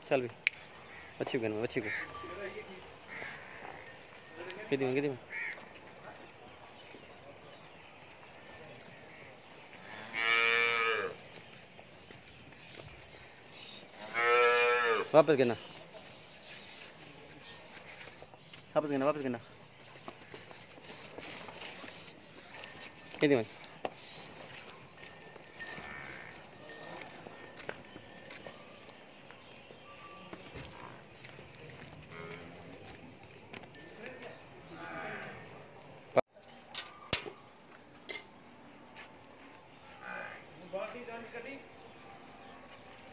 चल भी अच्छी गन अच्छी को कितनी वापस गिरना वापस गिरना कितनी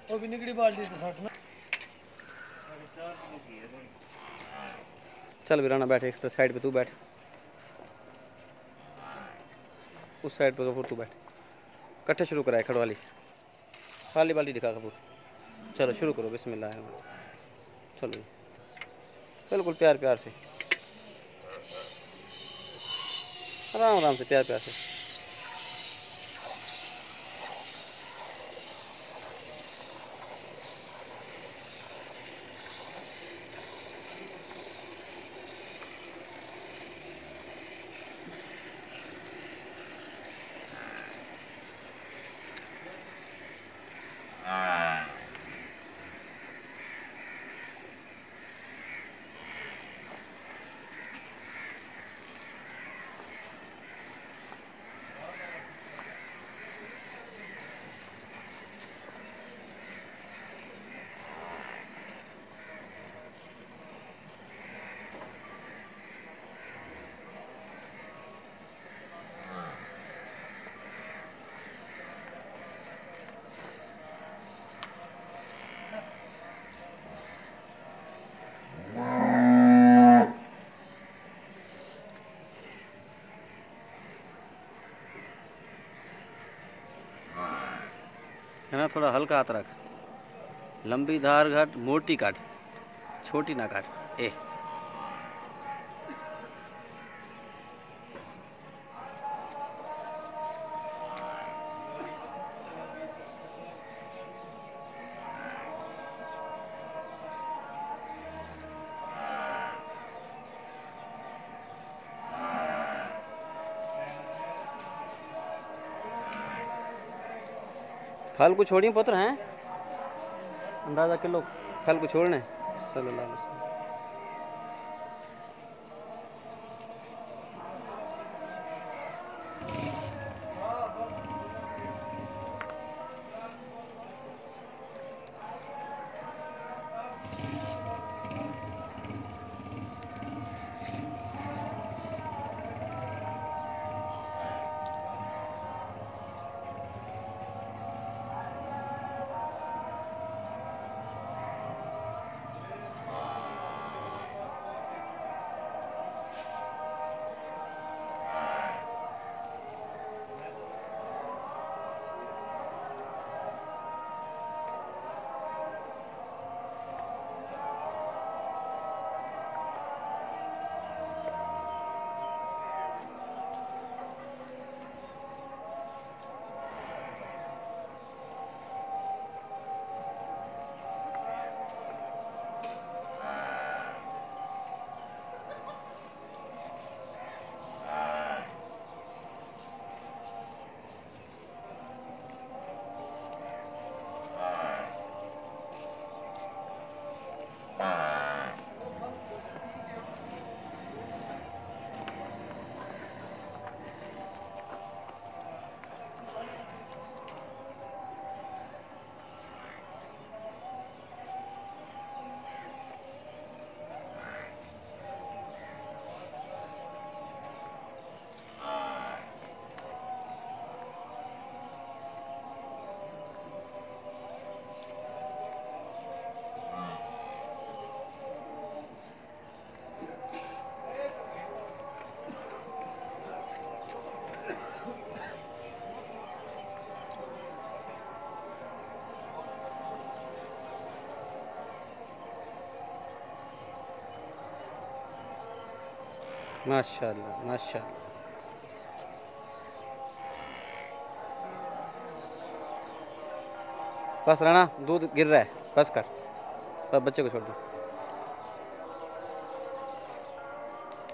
वो भी निकली बाल्टी तो साथ में चल वीराना बैठ एक साइड पे तू बैठ उस साइड पे तो फिर तू बैठ कट्ठे शुरू कराए खड़वाली खाली बाल्टी दिखा कपूर चलो शुरू करो बिस्मिल्लाह चलो बिल्कुल प्यार प्यार से आराम आराम से प्यार प्यार से है ना थोड़ा हल्का हाथ रख लंबी धार घाट मोटी काट छोटी ना काट ए फल को छोड़िए पुत्र हैं अंदाजा किलो फल को छोड़ने सल्लल्लाहु अलैहि वसल्लम माशाल्लाह माशाल्लाह। बस राणा, दूध गिर रहा है, बस कर, बस बच्चे को छोड़ दो।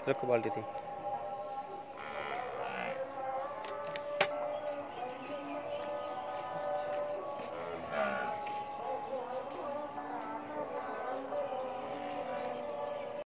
रखो बाल्टी थी।